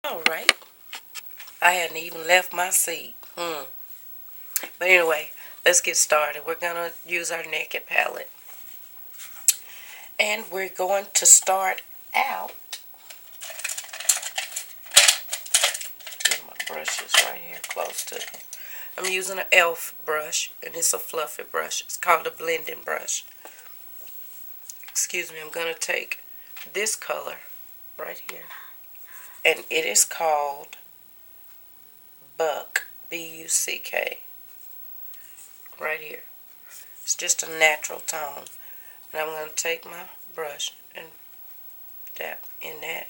Alright. I hadn't even left my seat. But anyway, let's get started. We're going to use our Naked palette. And we're going to start out. Get my brushes right here close to me. I'm using an e.l.f. brush, and it's a fluffy brush. It's called a blending brush. Excuse me, I'm going to take this color right here. And it is called Buck, B-U-C-K. Right here. It's just a natural tone. And I'm going to take my brush and dab in that.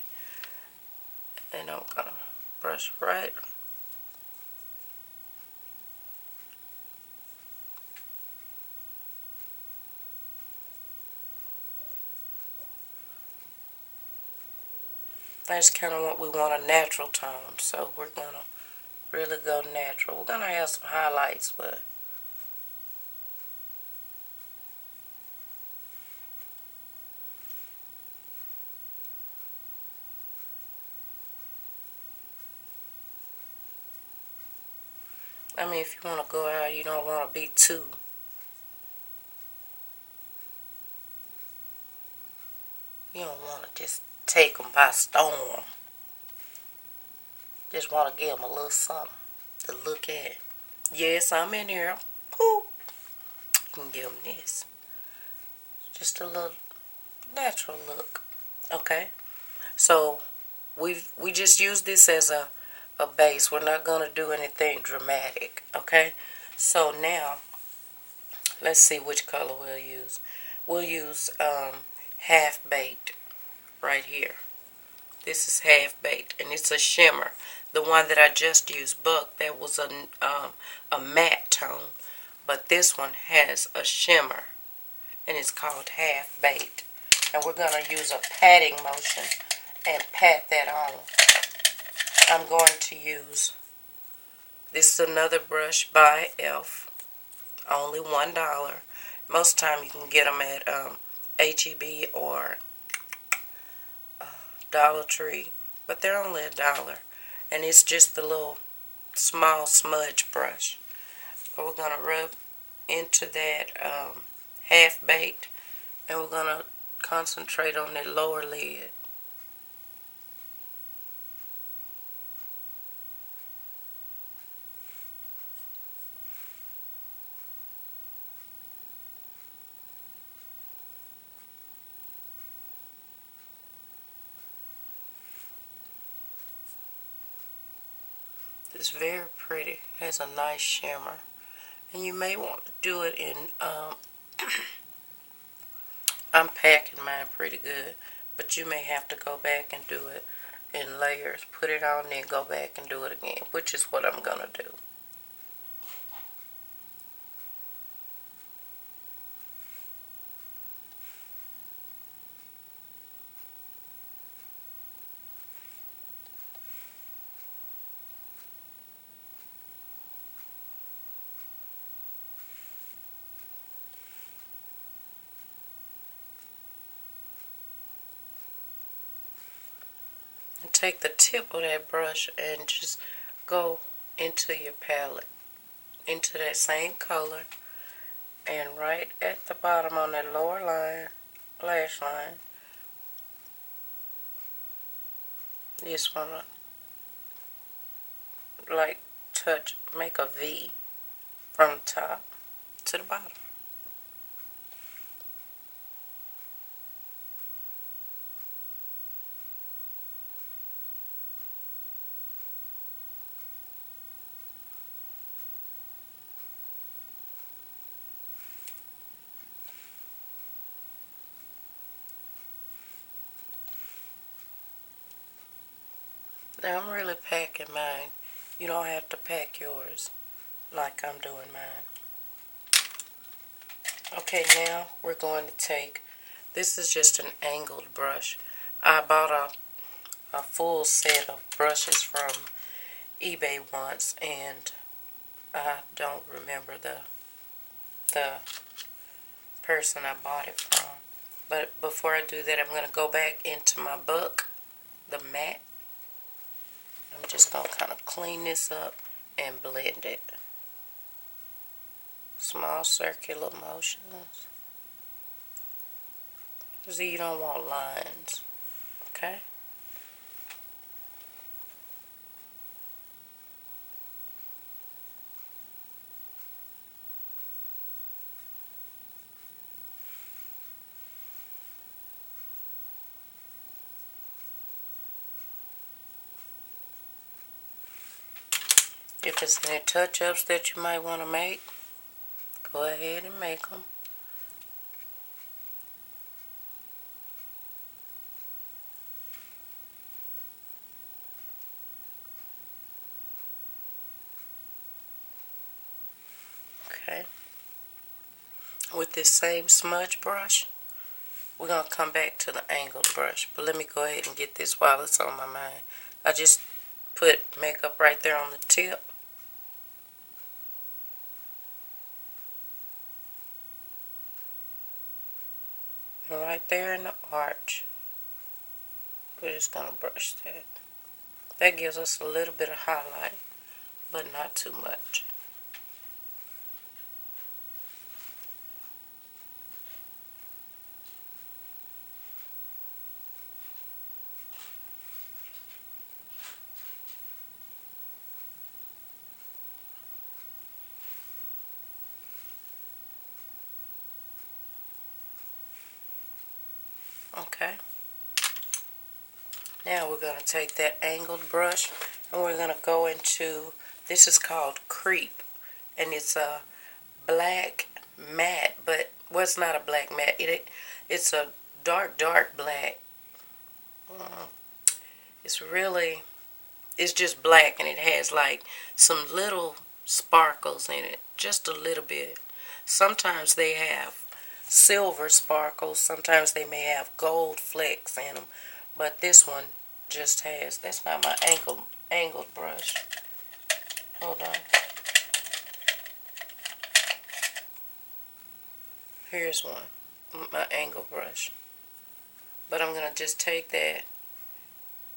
And I'm going to brush right. That's kind of what we want, a natural tone. So we're going to really go natural. We're going to have some highlights, but I mean, if you want to go out, you don't want to be too. You don't want to just take them by storm. Just want to give them a little something to look at. Yes, I'm in here. Poop. You can give them this. Just a little natural look. Okay? So, we just use this as a base. We're not going to do anything dramatic. Okay? So, now, let's see which color we'll use. We'll use Half Baked right here. This is Half Baked, and it's a shimmer. The one that I just used, Buck, that was a matte tone. But this one has a shimmer, and it's called Half Baked. And we're going to use a patting motion and pat that on. I'm going to use, this is another brush by e.l.f. Only $1. Most time you can get them at H-E-B or Dollar Tree, but they're only $1, and it's just a little small smudge brush. But we're going to rub into that Half Baked, and we're going to concentrate on the lower lid. It's very pretty. It has a nice shimmer. And you may want to do it in, I'm packing mine pretty good, but you may have to go back and do it in layers. Put it on, then go back and do it again, which is what I'm going to do. And take the tip of that brush and just go into your palette, into that same color, and right at the bottom on that lower line, lash line, this one, like touch, make a V from the top to the bottom. Now I'm really packing mine. You don't have to pack yours like I'm doing mine. Okay, now we're going to take, this is just an angled brush. I bought a full set of brushes from eBay once, and I don't remember the person I bought it from. But before I do that, I'm going to go back into my Buck, the matte, just going to kind of clean this up and blend it. Small circular motions. See, you don't want lines. Okay? If there's any touch-ups that you might want to make, go ahead and make them. Okay. With this same smudge brush, we're going to come back to the angled brush. But let me go ahead and get this while it's on my mind. I just put makeup right there on the tip. And right there in the arch. We're just going to brush that. That gives us a little bit of highlight, but not too much. Okay. Now we're going to take that angled brush and we're going to go into, this is called Creep, and it's a black matte, but well, it's not a black matte. It's a dark black. It's just black, and it has like some little sparkles in it, just a little bit. Sometimes they have silver sparkles, sometimes they may have gold flecks in them, but this one just has, that's not my angled brush. Hold on. Here's one, my angled brush. But I'm going to just take that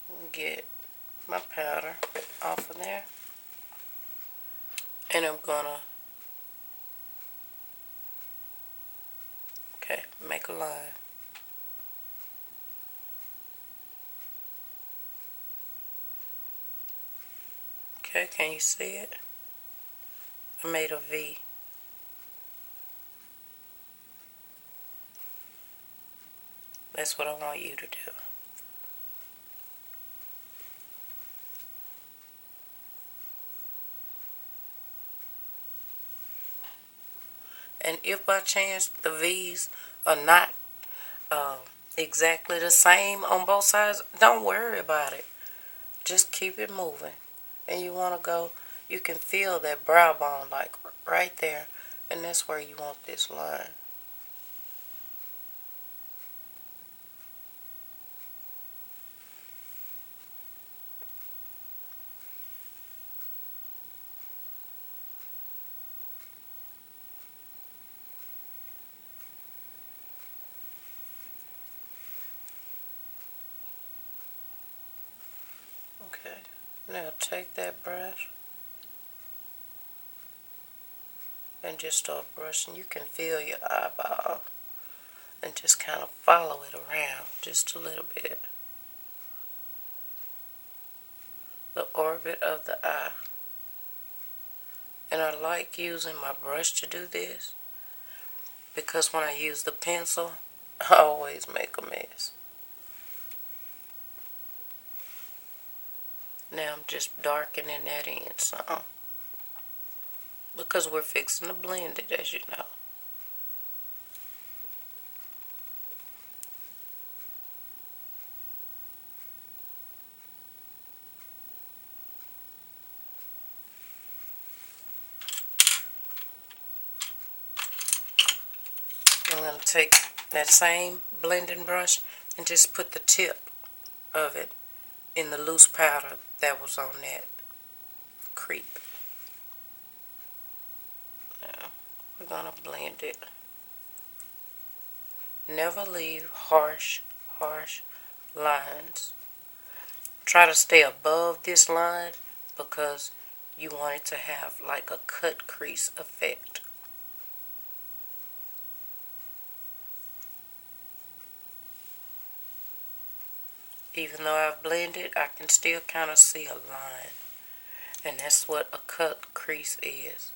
and get my powder off of there. And I'm going to, okay, make a line. Okay, can you see it? I made a V. That's what I want you to do. And if by chance the V's are not exactly the same on both sides, don't worry about it. Just keep it moving. And you want to go, you can feel that brow bone like right there. And that's where you want this line. Okay, now take that brush and just start brushing. You can feel your eyeball and just kind of follow it around just a little bit. The orbit of the eye. And I like using my brush to do this because when I use the pencil, I always make a mess. Now I'm just darkening that in some because we're fixing to blend it, as you know. I'm going to take that same blending brush and just put the tip of it in the loose powder that was on that Creep. Now, we're going to blend it. Never leave harsh lines. try to stay above this line because you want it to have like a cut crease effect. Even though I've blended, I can still kind of see a line. And that's what a cut crease is.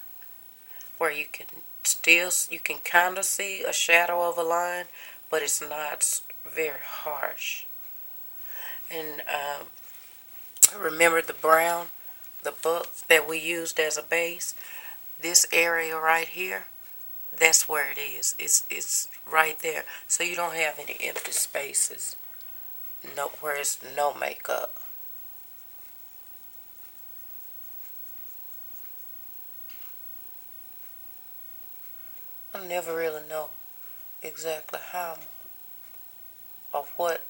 Where you can kind of see a shadow of a line, but it's not very harsh. And remember the brown, the book that we used as a base? This area right here, that's where it is. It's right there. So you don't have any empty spaces. No, where it's no makeup. I never really know exactly how or what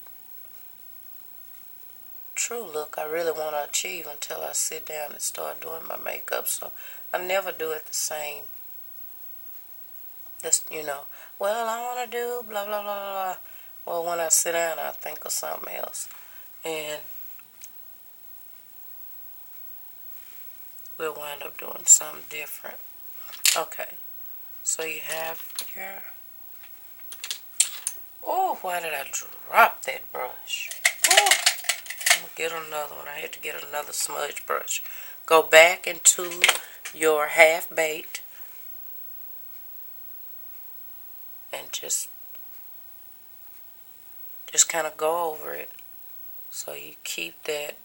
true look I really want to achieve until I sit down and start doing my makeup. So I never do it the same. Just, well, I want to do blah, blah, blah, blah, blah. Well, when I sit down, I think of something else. And we'll wind up doing something different. Okay. So you have your... Oh, why did I drop that brush? Oh, I'm going to get another one. I had to get another smudge brush. Go back into your half-baked and just kind of go over it so you keep that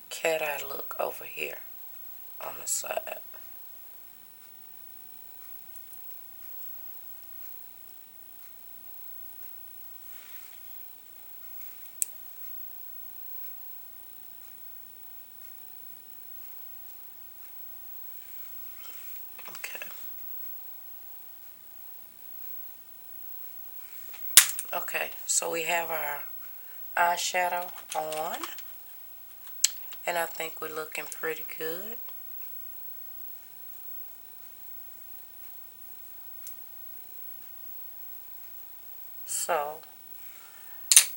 cat eye look over here on the side. Okay, so we have our eyeshadow on, and I think we're looking pretty good. So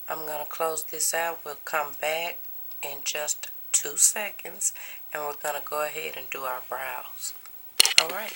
I'm going to close this out. We'll come back in just 2 seconds, and we're going to go ahead and do our brows. Alright.